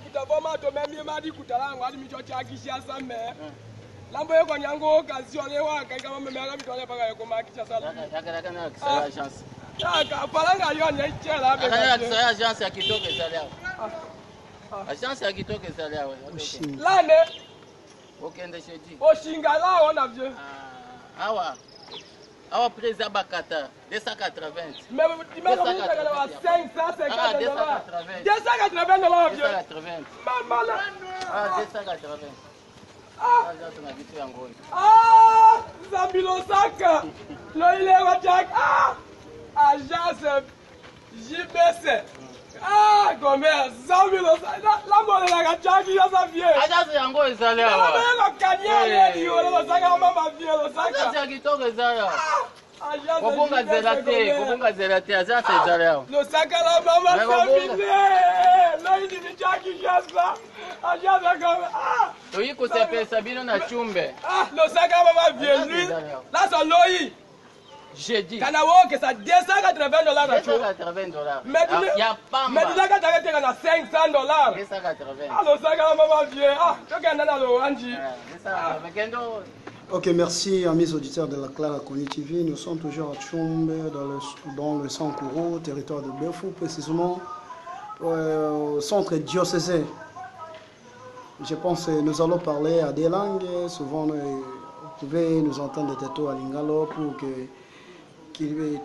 puta boma to memi madi kutalango hadi michocha akishia same. Lambo yako nyango kazi ole waka kama meme aga bitole paka yako makisha sala. Yaka na kisaya agence. Yaka palanga yone ichela abe. Yaka kisaya agence ya kitoke sala. Agence ya kitoke sala. Lane. Okende sheji. Oshinga la ona vieux. Awa prix à Bakata, 280. Mais il m'a dit que 550 dollars. 280 dollars, vieux. 280. Maman là. 280. Zambilo Saka. Il est Wajak. Agence JBC. Commerce. Zambilo Saka. La monnaie la Gachaki, il y a sa vieux. Agence Yango est allé. La monnaie la Kanya, il y a le Saka, maman vieux, le Saka. Agence Yakito est allé. Kobonga zelate, agence est allé. Le Saka, la maman, c'est fini. Là, il dit Jackie Jassa. Agence comme. Oui, que c'est fait Sabino na chumbe. Le Saka, maman vieux, lui. Là, c'est Loï. J'ai dit. Kanawo que ça 280 dollars. 280 dollars. Mais tu l'as arrêté à 500 dollars. 280. Alors ça quand maman vieux. Tu as dans le Anji. Ok, merci amis auditeurs de la Clara Koni TV. Nous sommes toujours à Tchoumbe, dans le Sankourou, territoire de Befou, précisément au centre diocésain. Je pense que nous allons parler à des langues. Souvent, vous pouvez nous entendre des têtes à Lingalo pour que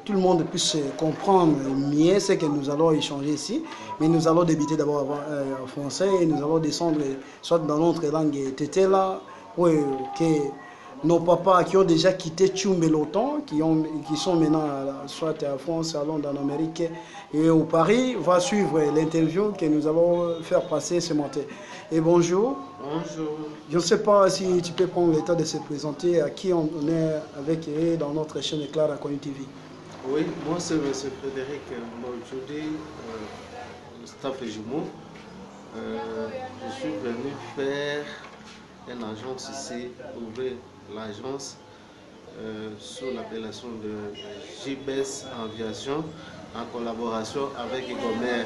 tout le monde puisse comprendre mieux ce que nous allons échanger ici. Mais nous allons débuter d'abord en français et nous allons descendre soit dans notre langue Tétela, pour que nos papas qui ont déjà quitté Tchoumbe longtemps, qui sont maintenant soit en France, à Londres, en Amérique et au Paris, va suivre l'interview que nous allons faire passer ce matin. Et bonjour. Bonjour. Je ne sais pas si tu peux prendre le temps de se présenter à qui on est avec dans notre chaîne Clara Koni TV. Oui, moi c'est M. Frédéric Moujoudi, staff et jumeaux. Je suis venu faire une agence ici, ouvrir l'agence sous l'appellation de JBS Aviation en collaboration avec Gomer.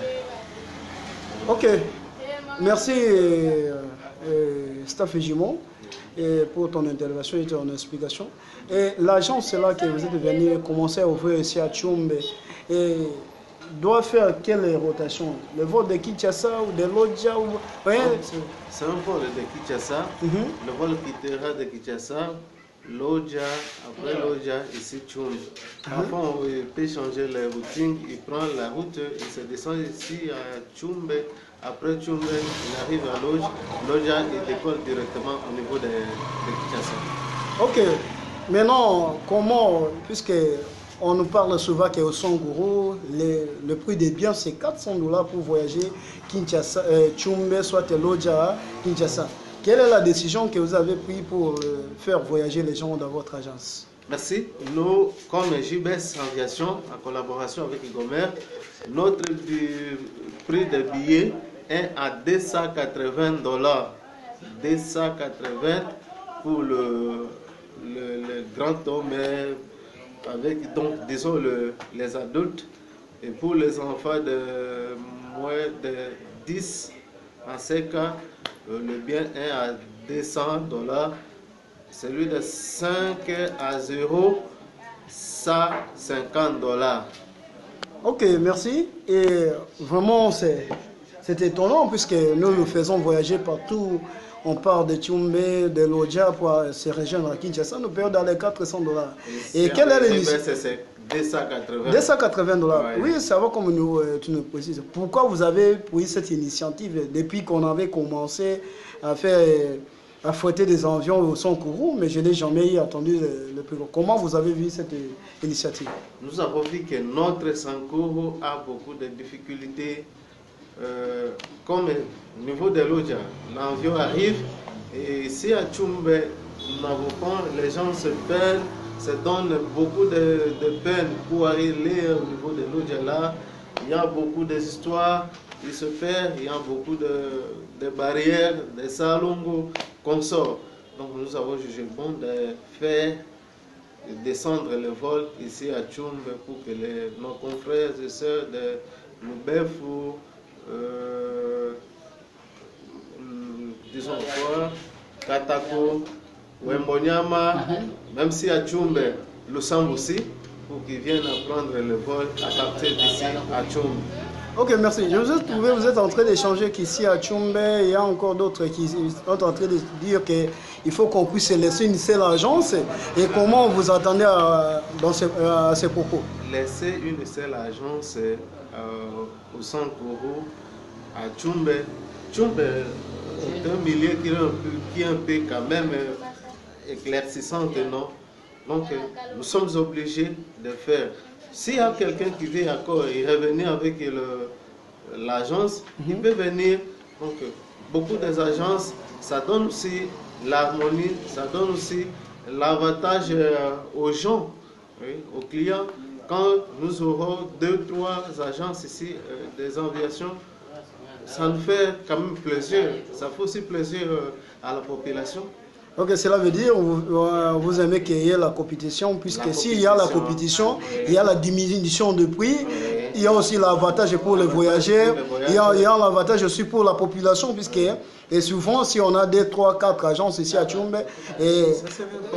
Ok, merci staff et jumeaux pour ton intervention et ton explication. Et l'agence là que vous êtes venu commencer à ouvrir ici à Tchoumbe et doit faire quelle rotation? Le vol de Kinshasa ou de Lodja ou... C'est un vol de Kinshasa. Le vol quittera de Kinshasa, Lodja, après Lodja, ici Tchoumbe. Parfois, il peut changer les routines, il prend la route, il se descend ici à Tchoumbe. Après Tchoumbe, il arrive à Lodja. Lodja, il décolle directement au niveau de Kinshasa. Ok. Maintenant, comment, puisque on nous parle souvent qu'au Sangourou, le prix des biens c'est 400 dollars pour voyager Kinshasa, Tchoumbe, soit Lodja, Kinshasa. Quelle est la décision que vous avez prise pour faire voyager les gens dans votre agence? Merci. Nous, comme JBS Aviation, en collaboration avec Gomer, notre prix de billets est à 280 dollars. 280 pour le grand homme avec, donc, disons, les adultes. Et pour les enfants de moins de 10 à 5 ans, le bien est à 200 dollars. Celui de 5 à 0, 150 dollars. Ok, merci. Et vraiment, c'est étonnant puisque nous faisons voyager partout. On part de Tchoumbe, de Lodja pour se rejoindre à Kinshasa. Nous payons dans les 400 dollars. Et quelle est l'initiative? 280. 280 dollars. Ouais. Oui, ça va comme tu nous précises. Pourquoi vous avez pris cette initiative depuis qu'on avait commencé à fouetter des avions au Sankourou, mais je n'ai jamais entendu le plus gros. Comment vous avez vu cette initiative? Nous avons vu que notre Sankourou a beaucoup de difficultés. Comme au niveau de Lodja, l'avion arrive et ici à Tchoumbe, nous n'avons pas, les gens se perdent, se donnent beaucoup de peine pour arriver au niveau de Lodja. Là, il y a beaucoup d'histoires, ils se perdent, il y a beaucoup de barrières, de salongos qu'on sort. Donc nous avons jugé bon de faire descendre le vol ici à Tchoumbe pour que nos confrères et sœurs de Loubefou, Katako, Wembonyama, même si à Tchumbe, Lussambe aussi, pour qu'ils viennent apprendre le vol à partir d'ici à Tchumbe. Ok, merci. Je vous ai trouvé, vous êtes en train d'échanger qu'ici à Tchumbe, il y a encore d'autres qui sont en train de dire qu'il faut qu'on puisse laisser une seule agence. Et comment vous attendez à ces propos? Laisser une seule agence au Sankuru, à Tchumbe. Tchumbe est un milieu qui est un peu quand même éclaircissant, non? Donc nous sommes obligés de faire. S'il y a quelqu'un qui veut encore y revenir avec l'agence, il peut venir. Donc beaucoup des agences, ça donne aussi l'harmonie, ça donne aussi l'avantage aux gens, oui, aux clients. Quand nous aurons 2-3 agences ici, des aviations, ça nous fait quand même plaisir. Ça fait aussi plaisir à la population. Ok, cela veut dire vous aimez qu'il y ait la compétition, puisque s'il y a la compétition, il y a la diminution de prix, il y a aussi l'avantage pour les voyageurs, il y a l'avantage aussi pour la population, puisque et souvent, si on a 2, 3, 4 agences ici à Tchumbe,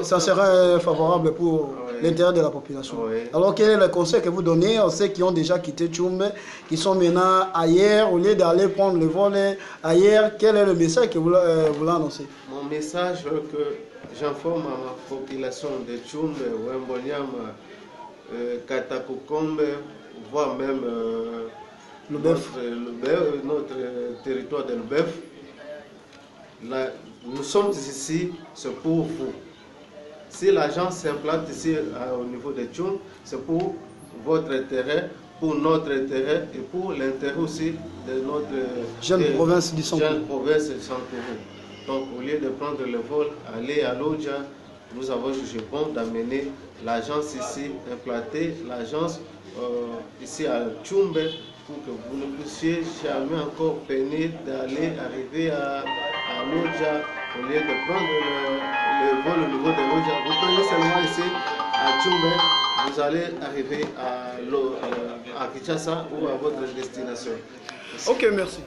ça serait favorable pour l'intérêt de la population. Alors, quel est le conseil que vous donnez à ceux qui ont déjà quitté Tchumbe, qui sont maintenant ailleurs, au lieu d'aller prendre le vol ailleurs? Quel est le message que vous annoncez? Mon message que j'informe à ma population de Tchumbe, Wembonyama, Katakokombe, voire même notre territoire de Lubef. Nous sommes ici, c'est pour vous. Si l'agence s'implante ici au niveau de Tchumbe, c'est pour votre intérêt, pour notre intérêt et pour l'intérêt aussi de notre jeune province du Sankuru. Donc au lieu de prendre le vol, aller à Lodja, nous avons jugé bon d'amener l'agence ici, implanter l'agence ici à Tchumbe, pour que vous ne puissiez jamais encore peiner d'aller arriver à Lodja, au lieu de prendre le vol au niveau de Lodja. Vous prenez seulement ici à Tchumbe, vous allez arriver à Kinshasa ou à votre destination. Ok, merci.